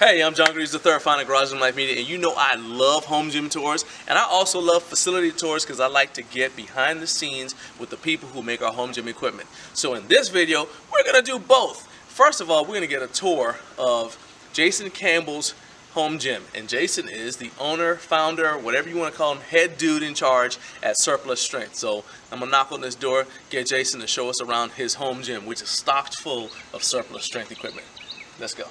Hey, I'm John Greaves III, founder of Garage Gym Life Media, and you know I love home gym tours, and I also love facility tours because I like to get behind the scenes with the people who make our home gym equipment. So in this video, we're going to do both. First of all, we're going to get a tour of Jason Campbell's home gym, and Jason is the owner, founder, whatever you want to call him, head dude in charge at Surplus Strength. So I'm going to knock on this door, get Jason to show us around his home gym, which is stocked full of Surplus Strength equipment. Let's go.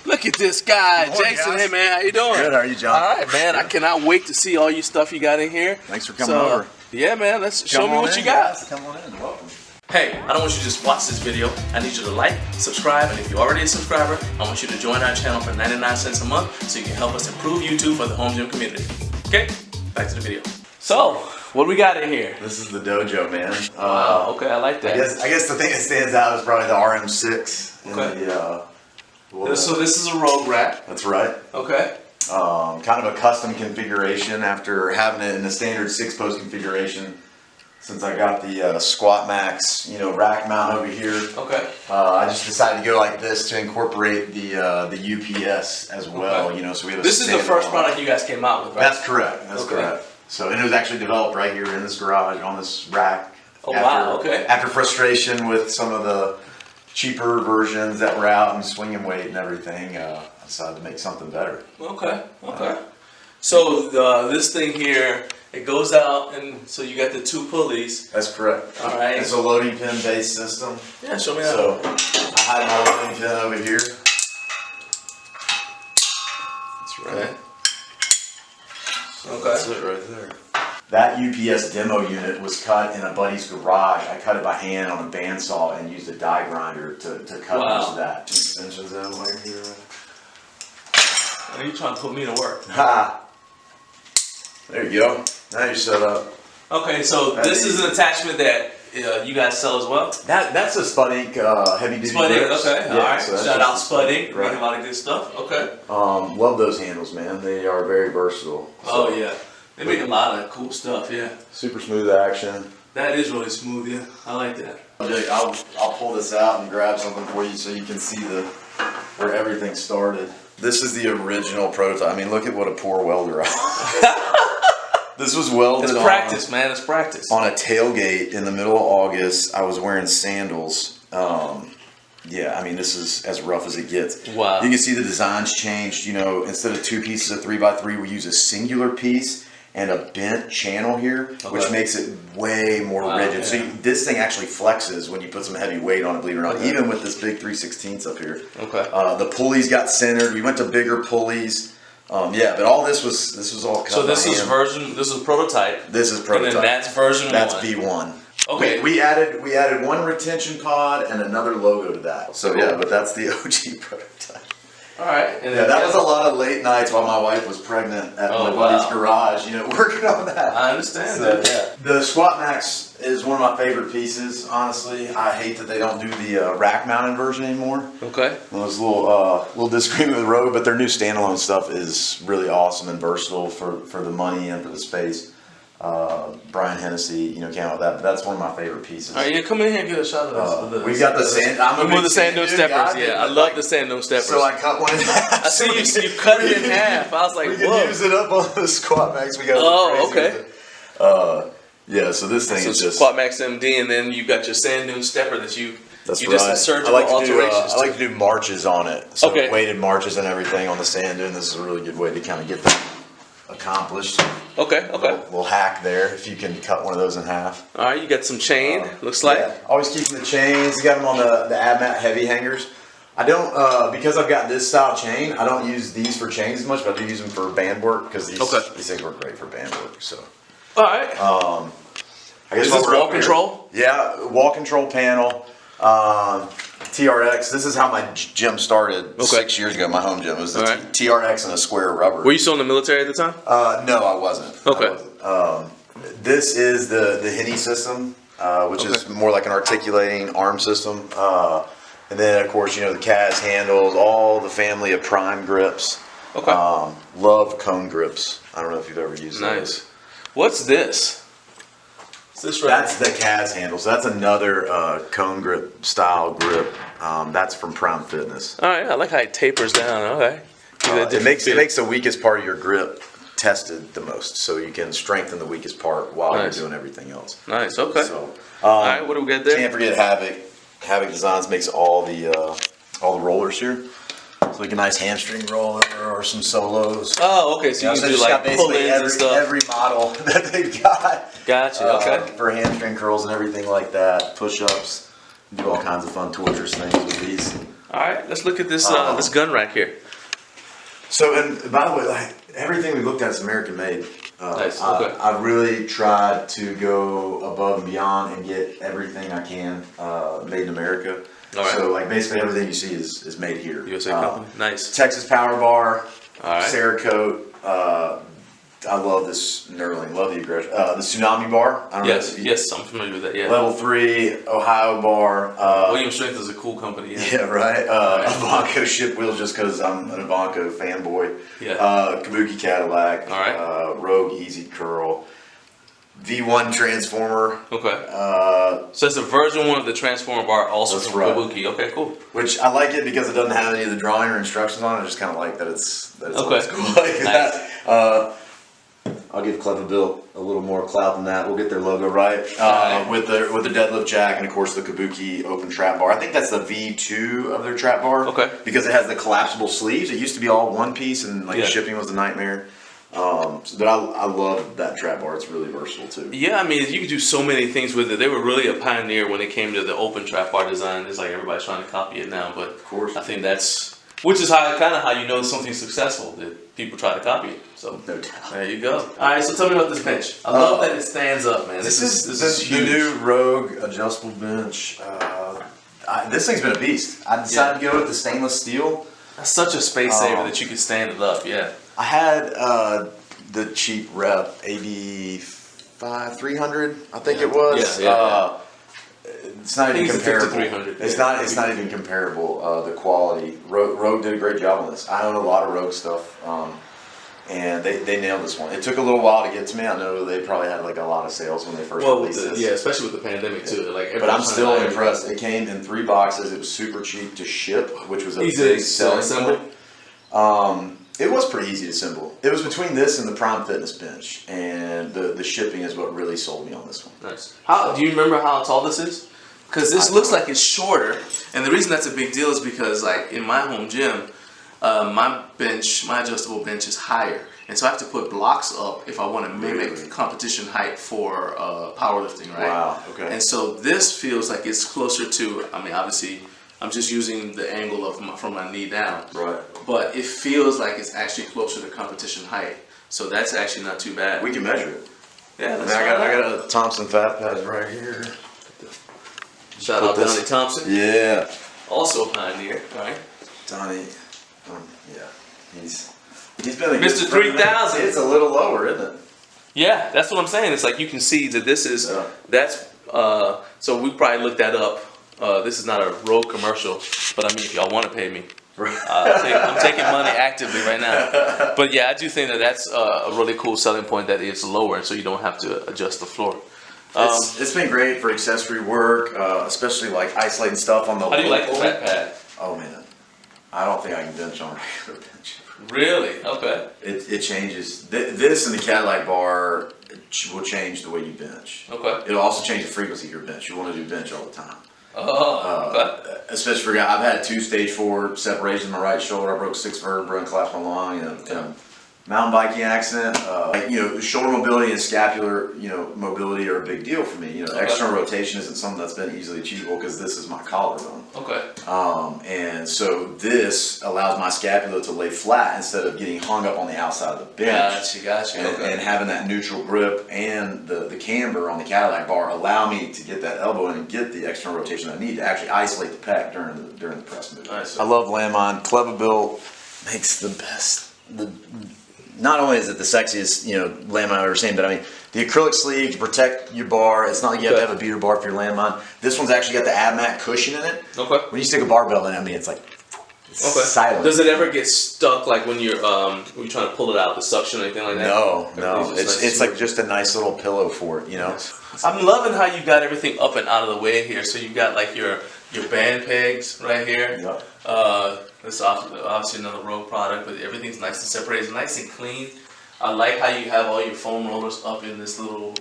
Look at this guy, Jason. Hey man, how you doing? Good, how are you, John? All right, man. I cannot wait to see all your stuff you got in here. Thanks for coming over. Yeah, man. Let's show me what you got. Yes, come on in. Welcome. Hey, I don't want you to just watch this video. I need you to like, subscribe, and if you're already a subscriber, I want you to join our channel for 99 cents a month so you can help us improve YouTube for the home gym community. Okay, back to the video. So, what do we got in here? This is the dojo, man. Wow, okay, I like that. I guess the thing that stands out is probably the RM6. Okay. So this is a rogue rack. That's right. Okay. Kind of a custom configuration after having it in the standard 6-post configuration. Since I got the Squat Max, rack mount over here. Okay. I just decided to go like this to incorporate the UPS as well. Okay. So we have. This is the first product you guys came out with, right? That's correct. That's correct. So and it was actually developed right here in this garage on this rack. Oh wow. Okay. After frustration with some of the cheaper versions that were out and swinging weight and everything, I decided to make something better. Okay. Okay. So this thing here, it goes out, and so you got the 2 pulleys. That's correct. All right. It's a loading pin based system. Yeah, show me that. So I had my loading pin over here. That's right. Okay. That's it right there. That UPS demo unit was cut in a buddy's garage. I cut it by hand on a bandsaw and used a die grinder to cut most of that. Extensions out right here. Are you trying to put me to work? Ha! There you go. Now you're set up. Okay, so this is an attachment that you guys sell as well? That's a Spud Inc. Heavy duty Spud Inc. grips. Okay, Yeah, alright. so Shout out Spud Inc. Right. Making a lot of good stuff. Okay. Love those handles, man. They are very versatile. Oh yeah. They make a lot of cool stuff, yeah. Super smooth action. That is really smooth, yeah. I like that. I'll pull this out and grab something for you so you can see where everything started. This is the original prototype. I mean, look at what a poor welder. This was welded. It's practice, man. It's practice. On a tailgate in the middle of August. I was wearing sandals. Yeah, I mean, this is as rough as it gets. Wow. You can see the designs changed. Instead of 2 pieces of 3x3, we use a singular piece and a bent channel here, which makes it way more rigid. Yeah. So this thing actually flexes when you put some heavy weight on it, believe it or not, even with this big 3/16 up here. Okay. The pulleys got centered. We went to bigger pulleys. Yeah, but all this was all cut. So this is prototype. This is prototype. And then that's version 1. That's V1. Okay. We added 1 retention pod and another logo to that. So yeah, but that's the OG prototype. All right. And yeah, that was a lot of late nights while my wife was pregnant at my buddy's garage, working on that. I understand that. Yeah. The Squat Max is one of my favorite pieces. Honestly, I hate that they don't do the rack mounted version anymore. Okay. It was a little disagreement with Rogue, but their new standalone stuff is really awesome and versatile for the money and for the space. Brian Hennessy, came out with that, but that's one of my favorite pieces. All right, yeah, come in here and get a shot of this. We got the sand. I'm with the sand dune steppers. Yeah, I love the sand dune steppers. So I cut one in half. I see you cut it in half. I was like, we whoa. We use it up on the Squat Max. We got. Okay. Yeah. So this thing is just Squat Max MD, and then you got your sand dune stepper that you. That's you right. just surgical alterations. I like to do marches on it. So weighted marches and everything on the sand dune. This is a really good way to kind of get that accomplished. Okay. Little hack there if you can cut one of those in half. All right, you got some chain. Looks like. Yeah, always keeping the chains. You got them on the AdMat heavy hangers. I don't because I've got this style chain. I don't use these for chains as much, but I do use them for band work because these things work great for band work. So. All right. I guess is this wall control? Yeah, wall control panel. TRX. This is how my gym started 6 years ago. My home gym. It was the TRX and a square rubber. Were you still in the military at the time? No, I wasn't. Okay. This is the Henny system, which is more like an articulating arm system. And then, of course, the CAS handles, all the family of Prime grips. Okay. Love cone grips. I don't know if you've ever used those. Nice. What's this? This right That's the Kaz handle. So that's another cone grip style grip. That's from Prime Fitness. All right, I like how it tapers down. Okay. It makes the weakest part of your grip tested the most, so you can strengthen the weakest part while you're doing everything else. Nice. Okay. So, all right, what do we got there? Can't forget Havoc. Havoc Designs makes all the rollers here. It's like a nice hamstring roller or some solos. Oh, okay. So you can do like pull-ins and stuff. Every model that they've got. Gotcha. Okay. For hamstring curls and everything like that, push-ups, do all kinds of fun, torturous things with these. All right, let's look at this this gun rack here. So, and by the way, like everything we looked at is American made. Nice. Okay. I really tried to go above and beyond and get everything I can made in America. All right. So, like basically everything you see is made here. USA company. Nice. Texas Power Bar. All right. Cerakote. I love this knurling. Love the aggression. The Tsunami Bar. I don't know if yes, I'm familiar with that. Yeah. Level 3 Ohio Bar. William Strength is a cool company. Yeah. Yeah, right. Ivanko ship wheel just because I'm an Ivanko fanboy. Yeah. Kabuki Cadillac. All right. Rogue Easy Curl. V1 Transformer. Okay. So it's a version 1 of the Transformer bar, also from Kabuki. Okay, cool. Which I like it because it doesn't have any of the drawing or instructions on it. I just kind of like that it's okay. Old school like nice. that. I'll give Clever Built a little more clout than that. We'll get their logo right with the deadlift jack and of course the Kabuki open trap bar. I think that's the V2 of their trap bar. Okay. Because it has the collapsible sleeves. It used to be all one piece and like shipping was a nightmare. But I love that trap bar. It's really versatile too. Yeah, I mean you can do so many things with it. They were really a pioneer when it came to the open trap bar design. It's like everybody's trying to copy it now, but of course I think that's which is how you know something's successful, that people try to copy it. So no doubt. There you go. All right, so tell me about this bench. I love that it stands up, man. This is huge. The new Rogue adjustable bench. This thing's been a beast. I decided to go with the stainless steel. That's such a space saver that you can stand it up. Yeah. I had the cheap rep AB 300, I think it was. Yeah. It's not even comparable. It's not even comparable. The quality. Rogue did a great job on this. I own a lot of Rogue stuff, and they nailed this one. It took a little while to get to me. I know they probably had like a lot of sales when they first released this. Yeah, especially with the pandemic too. Like, but I'm still impressed. It came in 3 boxes. It was super cheap to ship, which was a big selling point. It was pretty easy to assemble. It was between this and the Prime Fitness bench, and the shipping is what really sold me on this one. Nice. Do you remember how tall this is? Because this looks like it's shorter, and the reason that's a big deal is because, like in my home gym, my adjustable bench is higher, and so I have to put blocks up if I want to mimic competition height for powerlifting, right? Wow. Okay. And so this feels like it's closer to. I mean, obviously, I'm just using the angle of from my knee down. Right. But it feels like it's actually closer to competition height, so that's actually not too bad. We can measure it. Yeah. I got a Thompson fat pad right here. Shout out Donnie Thompson. Yeah. Also a pioneer, right? Donnie, yeah. He's been a Mr. 3000. It's a little lower, isn't it? Yeah, that's what I'm saying. It's like you can see that this is, so we probably looked that up. This is not a Rogue commercial, but I mean, if y'all want to pay me, I'm taking money actively right now. But yeah, I do think that that's a really cool selling point, that it's lower, so you don't have to adjust the floor. It's been great for accessory work, especially like isolating stuff on the. How do you like the fat pad? Oh man, I don't think I can bench on a regular bench. Really? Okay. It changes. This and the Cadillac bar will change the way you bench. Okay. It'll also change the frequency of your bench. You want to do bench all the time. Okay. Especially for guys. I've had 2 stage 4 separations in my right shoulder. I broke 6 vertebrae and collapsed my lung in a mountain biking accident. Shoulder mobility and scapular, mobility are a big deal for me. External rotation isn't something that's been easily achievable because this is my collarbone. Okay. And so this allows my scapula to lay flat instead of getting hung up on the outside of the bench. Gotcha. And having that neutral grip and the camber on the Cadillac bar allow me to get that elbow in and get the external rotation I need to actually isolate the pec during the press movement. Nice. I love Landmine. Clever Built makes the best. Not only is it the sexiest, Landmine I've ever seen, but I mean, the acrylic sleeve to protect your bar. It's not like you have to have a beater bar for your Landmine. This one's actually got the ab mat cushion in it. Okay. When you stick a barbell in it, I mean, it's like, silent. Does it ever get stuck, like when you're trying to pull it out, the suction or anything like that? No. Nice It's like just a nice little pillow for it, you know. I'm loving how you got everything up and out of the way here. So you got like your band pegs right here. Yep. This is obviously another Rogue product, but everything's nice and separated. It's nice and clean. I like how you have all your foam rollers up in this little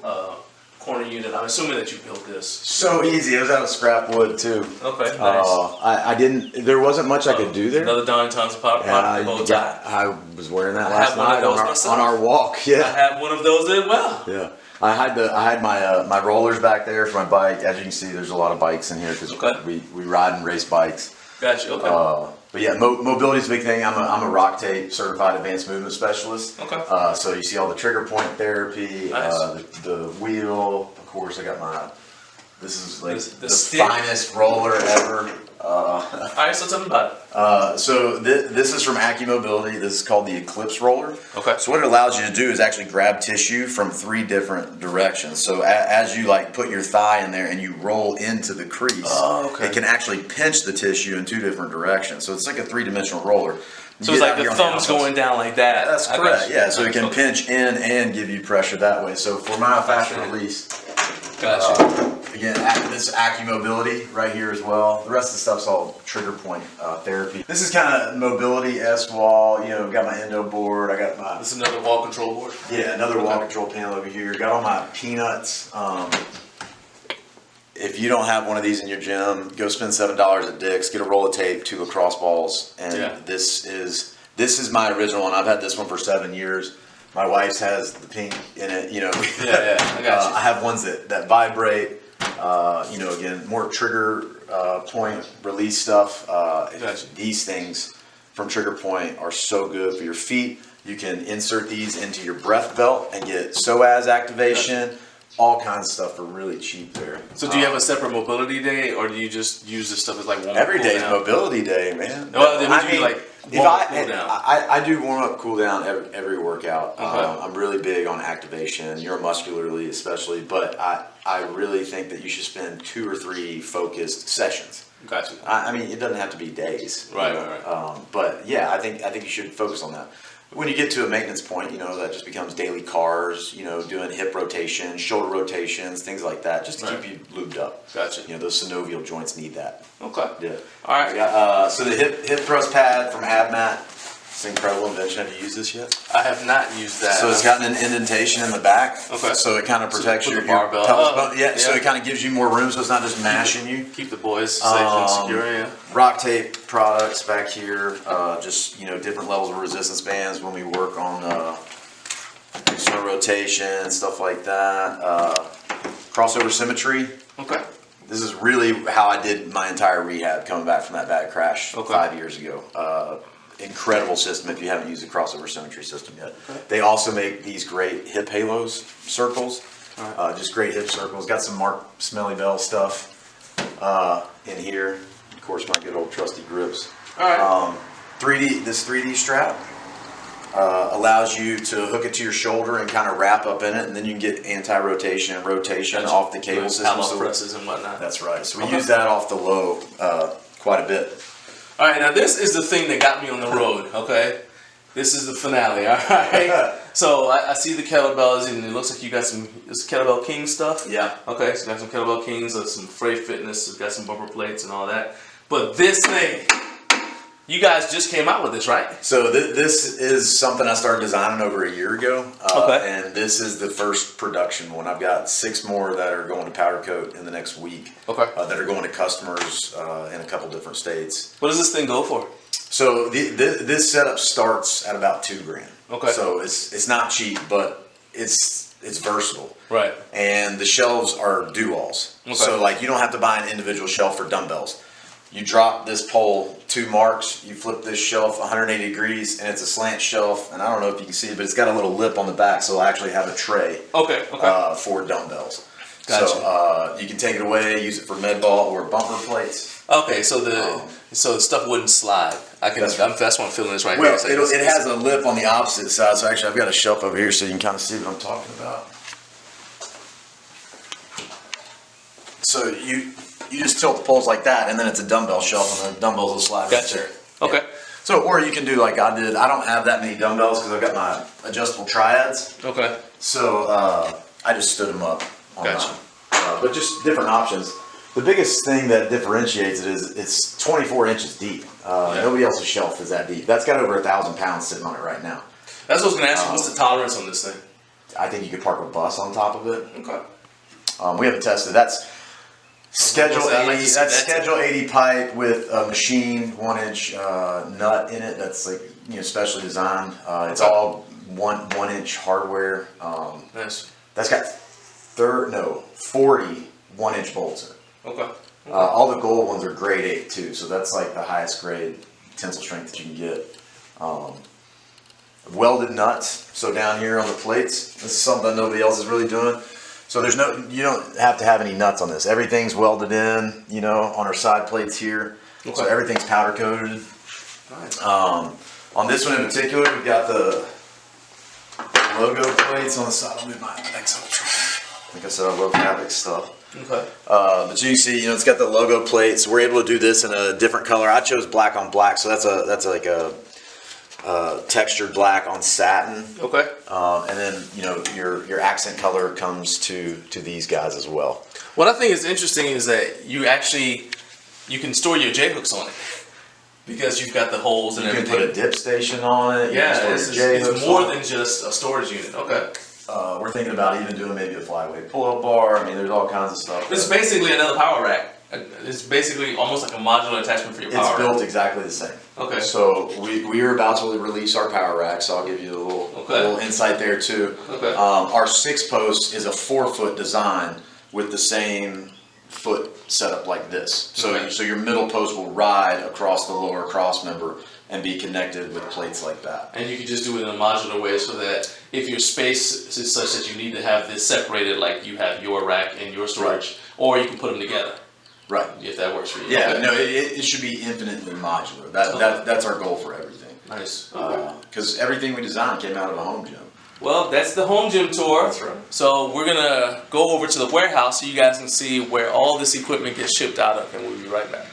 corner unit. I'm assuming that you built this. So easy. It was out of scrap wood too. Okay, nice. I didn't. There wasn't much I could do there. Another Don Thompson bow tie. I was wearing that last night on our walk. Yeah. I have one of those as well. Yeah. I had my rollers back there for my bike. As you can see, there's a lot of bikes in here because we ride and race bikes. Gotcha. Okay. But yeah, mobility is a big thing. I'm a rock tape certified advanced movement specialist. Okay. So you see all the trigger point therapy, nice. the wheel. Of course, I got my. This is like the stick. finest roller ever. All right, so tell me about it. So this is from AccuMobility. This is called the Eclipse Roller. Okay. So what it allows you to do is actually grab tissue from 3 different directions. So as you like put your thigh in there and you roll into the crease, it can actually pinch the tissue in 2 different directions. So it's like a 3-dimensional roller. So it's like the thumb's going down like that. That's correct. Yeah. So it can pinch in and give you pressure that way. So for myofascial release. Gotcha. Again, this AccuMobility right here as well. The rest of the stuff's all trigger point therapy. This is kind of mobility-esque wall. You know, got my endo board. I got my. This is another wall control board. Yeah, another wall control panel over here. Got all my peanuts. If you don't have one of these in your gym, go spend $7 at Dick's. Get a roll of tape, 2 lacrosse balls, and this is my original one. I've had this one for 7 years. My wife's has the pink in it, you know. I got you. I have ones that vibrate. You know, again, more trigger point release stuff. These things from Trigger Point are so good for your feet. You can insert these into your breath belt and get psoas activation. All kinds of stuff for really cheap there. So do you have a separate mobility day, or do you just use this stuff as like warm-up? Every day is mobility day, man. Well, then I mean, like warm-up, cool down. I do warm-up, cool down every workout. I'm really big on activation, neuromuscularly especially, but I really think that you should spend 2 or 3 focused sessions. Gotcha. I mean, it doesn't have to be days. Right. But yeah, I think you should focus on that. When you get to a maintenance point, you know, that just becomes daily cars, you know, doing hip rotations, shoulder rotations, things like that, just to keep you lubed up. Gotcha. You know, those synovial joints need that. Okay. Yeah. All right. So the hip thrust pad from AbMat. It's an incredible invention. Have you used this yet? I have not used that. So it's got an indentation in the back. Okay. So it kind of protects your barbell. pelvis bone. So it kind of gives you more room, so it's not just mashing you. Keep the boys safe and secure. Yeah. Rock tape products back here. Just, you know, different levels of resistance bands when we work on external rotation, stuff like that. Crossover symmetry. Okay. This is really how I did my entire rehab coming back from that bad crash 5 years ago. Incredible system if you haven't used the crossover symmetry system yet. Okay. They also make these great hip halos circles. Just great hip circles. Got some Mark Smelly Bell stuff in here. Of course, my good old trusty grips. All right. 3D strap allows you to hook it to your shoulder and kind of wrap up in it, and then you can get anti-rotation and rotation off the cable system. Pallet presses and whatnot. That's right. So we use that off the low quite a bit. All right, now this is the thing that got me on the road, okay? This is the finale, all right? So I see the kettlebells, and it looks like you got some Kettlebell King stuff. Yeah. Okay, so you got some Kettlebell Kings, some Freight Fitness, it's got some bumper plates and all that. But this thing, you guys just came out with this, right? So this is something I started designing over a year ago. And this is the first production one. I've got 6 more that are going to powder coat in the next week. Okay. That are going to customers in a couple different states. What does this thing go for? So this setup starts at about $2,000. Okay. So it's not cheap, but it's versatile. Right. And the shelves are do-alls. Okay. So like you don't have to buy an individual shelf for dumbbells. You drop this pole 2 marks, you flip this shelf 180 degrees, and it's a slant shelf. And I don't know if you can see it, but it's got a little lip on the back, so it'll actually have a tray for dumbbells. Gotcha. So you can take it away, use it for med ball or bumper plates. Okay, so the stuff wouldn't slide. That's why I'm feeling this right here. Well, it has a lip on the opposite side, so actually I've got a shelf over here so you can kind of see what I'm talking about. So you just tilt the poles like that, and then it's a dumbbell shelf, and the dumbbells will slide right there. Okay. Yeah. So, or you can do like I did. I don't have that many dumbbells because I've got my adjustable triads. Okay. So I just stood them up. Gotcha. But just different options. The biggest thing that differentiates it is it's 24 inches deep. Nobody else's shelf is that deep. That's got over 1,000 pounds sitting on it right now. That's what I was going to ask you. What's the tolerance on this thing? I think you could park a bus on top of it. Okay. We haven't tested. That's Schedule 80. Like That's Schedule 80 pipe with a machined 1-inch nut in it. That's like specially designed. It's all 1 inch hardware. Nice. That's got 40 1-inch bolts in it. Okay. All the gold ones are grade 8 too, so that's like the highest grade tensile strength that you can get. Welded nuts, so down here on the plates, this is something nobody else is really doing. So you don't have to have any nuts on this. Everything's welded in, on our side plates here. Okay. So everything's powder coated. Nice. On this one in particular, we've got the logo plates on the side. I'll move my XL tray. Like I said, I love Havoc stuff. Okay. But you see, it's got the logo plates. We're able to do this in a different color. I chose black on black, so that's like a textured black on satin. Okay. And then your accent color comes to these guys as well. What I think is interesting is that you can store your J hooks on it because you've got the holes and everything. You can put a dip station on it. Yeah, it's more than just a storage unit. Okay. We're thinking about even doing maybe a flyweight pull-up bar. I mean, there's all kinds of stuff. It's basically another power rack. It's basically almost like a modular attachment for your power rack. It's built exactly the same. Okay. So we are about to release our power rack, so I'll give you a little insight there too. Okay. Our 6-post is a 4-foot design with the same foot setup like this. So your middle post will ride across the lower cross member and be connected with plates like that. And you can just do it in a modular way so that if your space is such that you need to have this separated, like you have your rack and your storage, or you can put them together. Right. If that works for you. Yeah, no, it should be infinitely modular. That's our goal for everything. Nice. Because everything we designed came out of a home gym. Well, that's the home gym tour. That's right. So we're going to go over to the warehouse so you guys can see where all this equipment gets shipped out of, and we'll be right back.